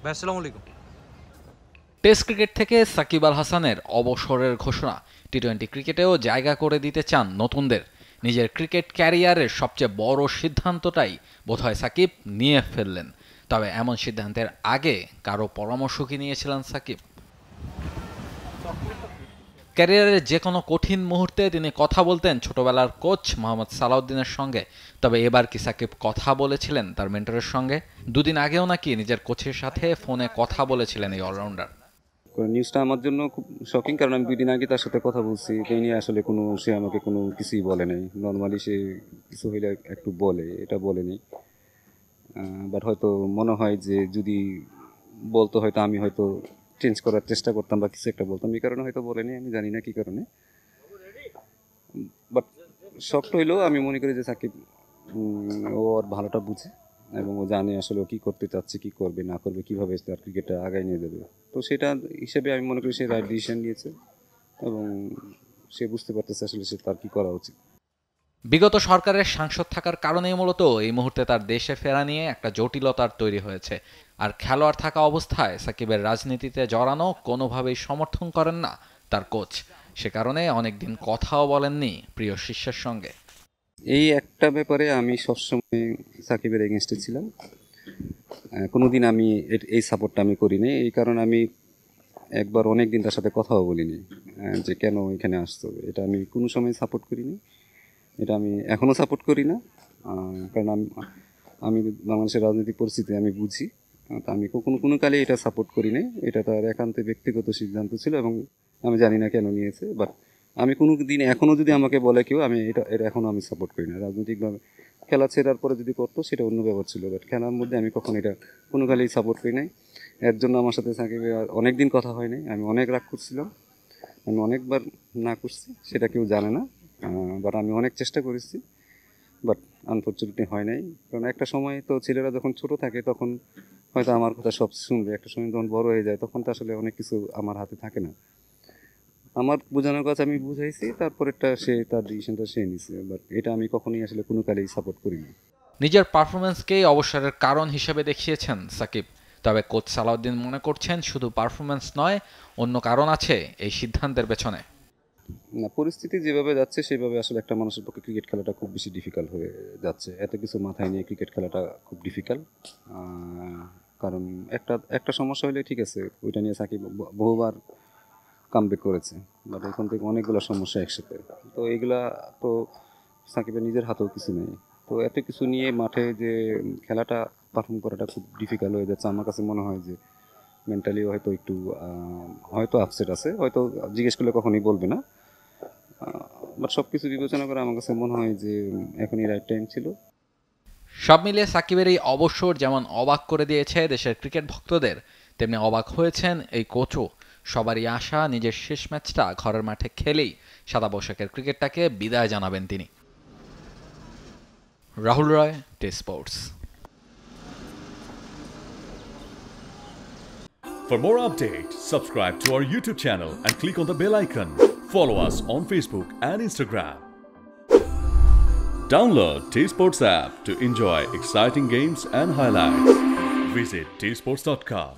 ভাই আসসালামু আলাইকুম। টেস্ট ক্রিকেট থেকে সাকিব আল হাসানের অবসরের ঘোষণা। টি-টোয়েন্টি ক্রিকেটেও জায়গা করে দিতে চান নতুনদের। নিজের ক্রিকেট ক্যারিয়ারের সবচেয়ে বড় সিদ্ধান্তটাই বোধহয় সাকিব নিয়ে ফেললেন। তবে এমন সিদ্ধান্তের আগে কারো পরামর্শ কি নিয়েছিলেন সাকিব? ক্যারিয়ারের যে কোনো কঠিন মুহূর্তে তিনি কথা বলতেন ছোটবেলার কোচ মোহাম্মদ সালাউদ্দিনের সঙ্গে। তবে এবার কি সাকিব কথা বলেছিলেন তার মেন্টরের সঙ্গে? দুদিন আগেও নাকি নিজের কোচের সাথে ফোনে কথা বলেছিলেন এই অলরাউন্ডার। নিউজটা আমার জন্য খুব শকিং, কারণ আমি 2 দিন আগে তার সাথে কথা বলছি। এই নিয়ে আসলে সে আমাকে কোনো কিছুই বলে নাই। নর্মালি সে কিছু হইলে একটু বলে, এটা বলেনি। বাট হয়তো মনে হয় যে যদি বলতো হয়তো আমি হয়তো চেঞ্জ করার চেষ্টা করতাম বা কিছু একটা বলতাম, এই কারণে হয়তো বলেনি। আমি জানি না কী কারণে। বাট শক্ত হইলেও আমি মনে করি যে সাকিব ও ওর ভালোটা বুঝে এবং ও জানে আসলে ও কী করতে চাচ্ছে, কী করবে না করবে, কীভাবে তার ক্রিকেটটা আগায় নিয়ে যাবে। তো সেটা হিসেবে আমি মনে করি সে রাইট ডিসিশন নিয়েছে এবং সে বুঝতে পারতেছে আসলে সে তার কী করা উচিত। বিগত সরকারের সাংসদ থাকার কারণেই মূলত এই মুহূর্তে তার দেশে ফেরা নিয়ে একটা জটিলতার তৈরি হয়েছে। আর খেলোয়াড় থাকা অবস্থায় সাকিবের রাজনীতিতে জড়ানো কোনোভাবেই সমর্থন করেন না তার কোচ। সে কারণে অনেকদিন কথাও বলেননি প্রিয় শিষ্যের সঙ্গে। এই একটা ব্যাপারে আমি সবসময় সাকিবের এগেনস্টে ছিলাম। কোনোদিন আমি এই সাপোর্টটা আমি করিনি। এই কারণে আমি একবার অনেক দিন তার সাথে কথাও বলিনি যে কেন এখানে আসতে হবে। এটা আমি কোনো সময় সাপোর্ট করিনি, এটা আমি এখনও সাপোর্ট করি না। কারণ আমি বাংলাদেশের রাজনৈতিক পরিস্থিতি আমি বুঝি। তা আমি কোনো কালে এটা সাপোর্ট করি নাই। এটা তার একান্ত ব্যক্তিগত সিদ্ধান্ত ছিল এবং আমি জানি না কেন নিয়েছে। বাট আমি কোনো দিন এখনও যদি আমাকে বলে কেউ, আমি এটা এখনও আমি সাপোর্ট করি না। রাজনৈতিকভাবে খেলা ছেড়ার পরে যদি করতো সেটা অন্য ব্যাপার ছিল, বাট খেলার মধ্যে আমি কখনো এটা কোনো কালেই সাপোর্ট করি নাই। এর জন্য আমার সাথে সাকিবের অনেক দিন কথা হয় নাই। আমি অনেক রাগ করছিলাম, আমি অনেকবার না করছি, সেটা কেউ জানে না। বাট আমি অনেক চেষ্টা করেছি, বাট আনফর্চুনেটলি হয় নাই। কারণ একটা সময় তো ছেলেরা যখন ছোট থাকে তখন হয়তো আমার কথা সব শুনবে, একটা সময় যখন বড় হয়ে যায় তখন তো আসলে অনেক কিছু আমার হাতে থাকে না। আমার বোঝানোর কাছে আমি বুঝাইছি, তারপরেরটা সে তার ডিসিশনটা সে নিছে। বাট এটা আমি কখনোই আসলে কোনো কালেই সাপোর্ট করি না। নিজের পারফরমেন্সকেই অবসরের কারণ হিসেবে দেখিয়েছেন সাকিব। তবে কোচ সালাউদ্দিন মনে করছেন শুধু পারফরমেন্স নয়, অন্য কারণ আছে এই সিদ্ধান্তের পেছনে। না, পরিস্থিতি যেভাবে যাচ্ছে সেভাবে আসলে একটা মানুষের পক্ষে ক্রিকেট খেলাটা খুব বেশি ডিফিকাল্ট হয়ে যাচ্ছে। এত কিছু মাথায় নিয়ে ক্রিকেট খেলাটা খুব ডিফিকাল্ট। কারণ একটা একটা সমস্যা হলে ঠিক আছে, ওইটা নিয়ে সাকিব বহুবার কামব্যাক করেছে। বাট এখান থেকে অনেকগুলো সমস্যা একসাথে। তো এইগুলা তো সাকিবের নিজের হাতেও কিছু নেই। তো এত কিছু নিয়ে মাঠে যে খেলাটা পারফর্ম করাটা খুব ডিফিকাল্ট হয়ে যাচ্ছে। আমার কাছে মনে হয় যে মেন্টালি হয়তো একটু হয়তো আপসেট আছে, হয়তো জিজ্ঞেস করলে কখনোই বলবে না। বাট সব কিছু বিবেচনা করে আমার কাছে মনে হয় যে এখনই রাইট টাইম ছিল। সব মিলিয়ে সাকিবের এই অবসর যেমন অবাক করে দিয়েছে দেশের ক্রিকেট ভক্তদের, তেমনি অবাক হয়েছেন এই কোচও। সবারই আশা নিজের শেষ ম্যাচটা ঘরের মাঠে খেলেই সাদা পোশাকের ক্রিকেটটাকে বিদায় জানাবেন তিনি। রাহুল রয়, T Sports. For more updates, subscribe to our YouTube channel and click on the bell icon. Follow us on Facebook and Instagram. Download T-Sports app to enjoy exciting games and highlights. Visit tsports.com.